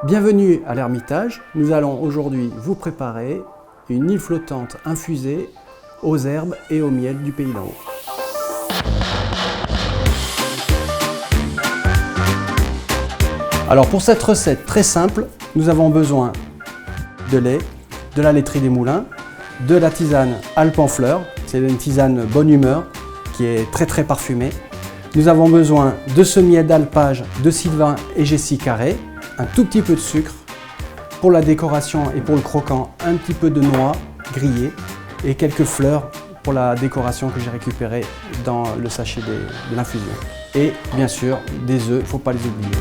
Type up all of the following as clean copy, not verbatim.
Bienvenue à l'Ermitage. Nous allons aujourd'hui vous préparer une île flottante infusée aux herbes et au miel du pays d'en haut. Alors pour cette recette très simple, nous avons besoin de lait, de la laiterie des moulins, de la tisane Alpes en fleurs, c'est une tisane bonne humeur qui est très parfumée. Nous avons besoin de ce miel d'alpage de Sylvain et Jessie Carré, un tout petit peu de sucre, pour la décoration et pour le croquant un petit peu de noix grillée et quelques fleurs pour la décoration que j'ai récupérée dans le sachet de l'infusion. Et bien sûr des œufs, il ne faut pas les oublier.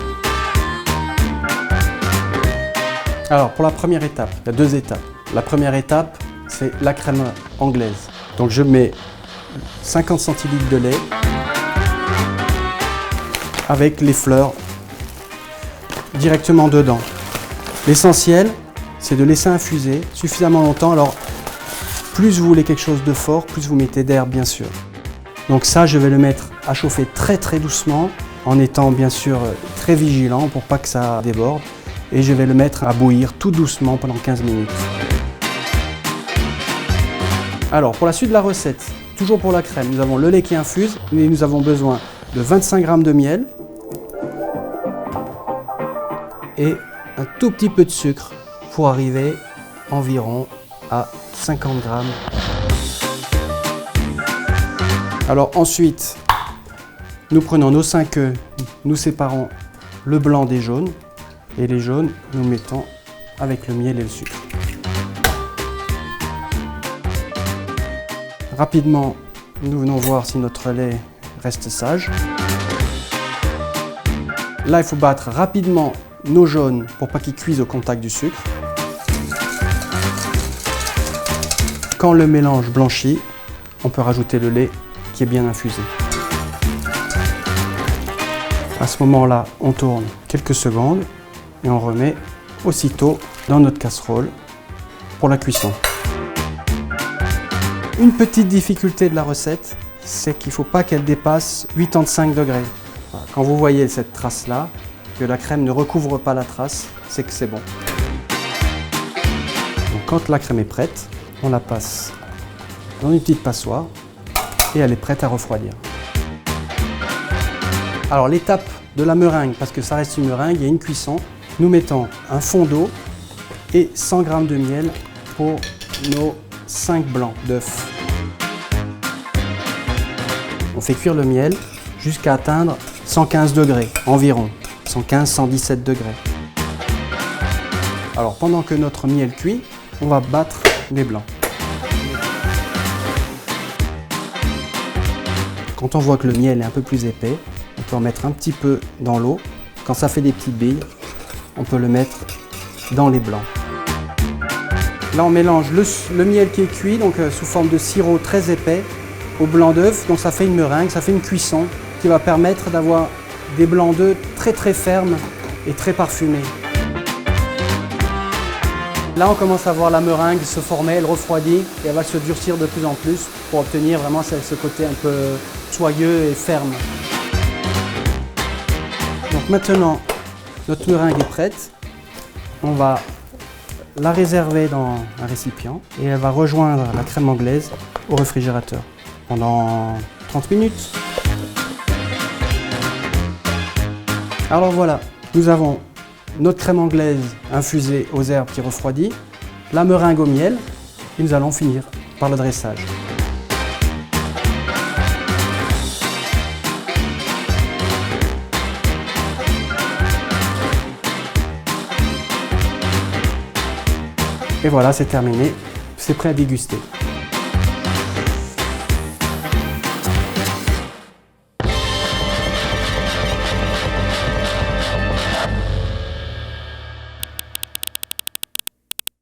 Alors pour la première étape, il y a deux étapes. La première étape, c'est la crème anglaise. Donc je mets 50 centilitres de lait avec les fleurs directement dedans. L'essentiel, c'est de laisser infuser suffisamment longtemps. Alors plus vous voulez quelque chose de fort, plus vous mettez d'herbe bien sûr. Donc ça, je vais le mettre à chauffer très doucement en étant bien sûr très vigilant pour pas que ça déborde. Et je vais le mettre à bouillir tout doucement pendant 15 minutes. Alors pour la suite de la recette, toujours pour la crème, nous avons le lait qui infuse et nous avons besoin de 25 g de miel et un tout petit peu de sucre pour arriver environ à 50 g. Alors ensuite, nous prenons nos 5 œufs, nous séparons le blanc des jaunes et les jaunes, nous mettons avec le miel et le sucre. Rapidement, nous venons voir si notre lait reste sage. Là, il faut battre rapidement nos jaunes pour pas qu'ils cuisent au contact du sucre. Quand le mélange blanchit, on peut rajouter le lait qui est bien infusé. À ce moment-là, on tourne quelques secondes et on remet aussitôt dans notre casserole pour la cuisson. Une petite difficulté de la recette, c'est qu'il ne faut pas qu'elle dépasse 85 degrés. Quand vous voyez cette trace-là, que la crème ne recouvre pas la trace, c'est que c'est bon. Donc, quand la crème est prête, on la passe dans une petite passoire et elle est prête à refroidir. Alors l'étape de la meringue, parce que ça reste une meringue, il y a une cuisson. Nous mettons un fond d'eau et 100 g de miel pour nos 5 blancs d'œufs. On fait cuire le miel jusqu'à atteindre 115 degrés environ, 115-117 degrés. Alors pendant que notre miel cuit, on va battre les blancs. Quand on voit que le miel est un peu plus épais, on peut en mettre un petit peu dans l'eau. Quand ça fait des petites billes, on peut le mettre dans les blancs. Là, on mélange le miel qui est cuit, donc sous forme de sirop très épais, au blanc d'œuf. Donc ça fait une meringue, ça fait une cuisson qui va permettre d'avoir des blancs d'œufs très fermes et très parfumés. Là, on commence à voir la meringue se former, elle refroidit et elle va se durcir de plus en plus pour obtenir vraiment ce côté un peu soyeux et ferme. Donc maintenant, notre meringue est prête. On va la réserver dans un récipient et elle va rejoindre la crème anglaise au réfrigérateur pendant 30 minutes. Alors voilà, nous avons notre crème anglaise infusée aux herbes qui refroidit, la meringue au miel et nous allons finir par le dressage. Et voilà, c'est terminé, c'est prêt à déguster.